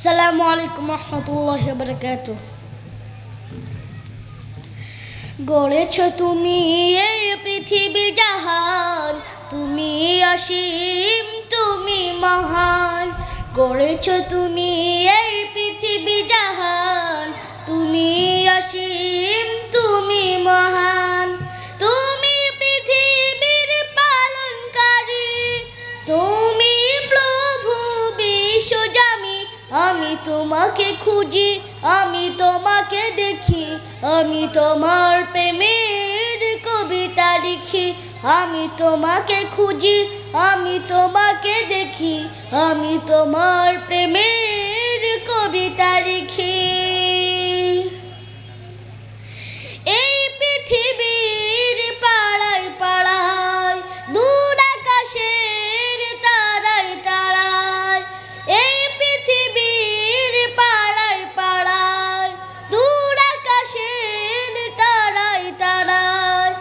আসসালামু আলাইকুম রহমতুল্লাহি ওয়া বারাকাতুহু। গড়েছ তুমি এই পৃথিবী জাহান, তুমি অসীম, তুমি মহান। গড়েছ তুমি এই পৃথিবী জাহান, তুমি অসীম, তুমি মহান। তুমি পৃথিবীর পালনকারী, তুমি প্রভু বিশ্বজামি। আমি তোমাকে খুঁজি, আমি তোমাকে দেখি, আমি তোমার প্রেমের কবিতা লিখি। আমি তোমাকে খুঁজি, আমি তোমাকে দেখি, আমি তোমার প্রেমের কবিতা লিখি। এই পৃথিবীর পাড়ায় পাড়ায়, দূর আকাশের তারায় তারায়। এই পৃথিবীর পাড়ায় পাড়ায়, দূর আকাশের তারায় তারায়।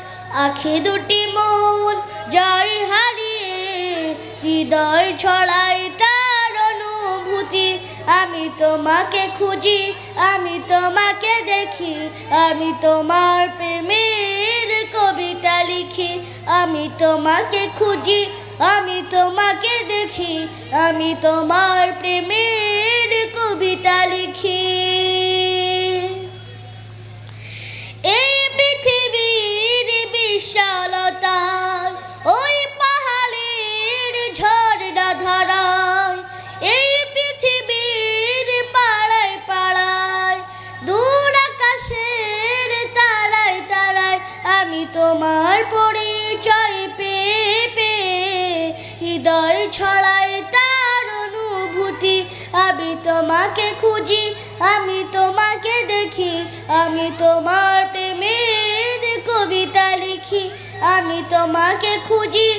আঁখি দুটি মন যায় হারিয়ে, হৃদয় ছড়ায় তার অনুভূতি। আমি তোমাকে খুঁজি, আমি তোমাকে দেখি, আমি তোমার প্রেমের কবিতা লিখি। আমি তোমাকে খুঁজি, আমি তোমাকে দেখি, আমি তোমার প্রেমের কবিতা লিখি। এই পৃথিবীর বিশালতায়, ওই পাহাড়ের ঝর্ণা ধারায়। এই পৃথিবীর পাড়ায় পাড়ায়, দূর আকাশের তারায় তারায়। আমি তোমার পরিচয় পেয়ে পেয়ে, হৃদয় ছড়ায় তার অনুভূতি। আমি তোমাকে খুঁজি, আমি তোমাকে দেখি, আমি তোমার প্রেমের কবিতা লিখি। আমি তোমাকে খুঁজি,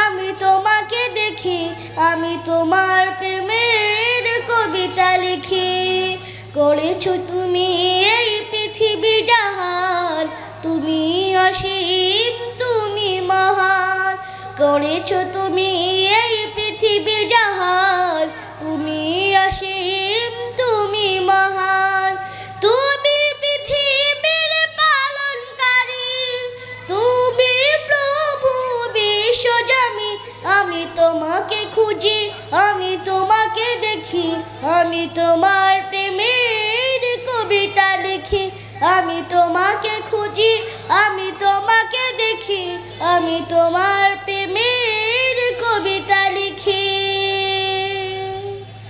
আমি তোমাকে দেখি, আমি তোমার প্রেমের কবিতা লিখি। গড়েছ তুমি এই পৃথিবী জাহান, তুমি অসীম, তুমি মহান। গড়েছ তুমি এই পৃথিবী জাহান, তুমি অসীম, তুমি মহান। তুমি পৃথিবীর পালনকারী, তুমি প্রভু বিশ্বজামি। আমি তোমাকে খুঁজি, আমি তোমাকে দেখি, আমি তোমার প্রেমের কবিতা লিখি। আমি তোমাকে খুঁজি, আমি তোমাকে দেখি, আমি তোমার প্রেমের কবিতা লিখি।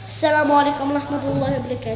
আসসালামু আলাইকুম রহমতুল্লাহি ওয়া বারাকাতুহু।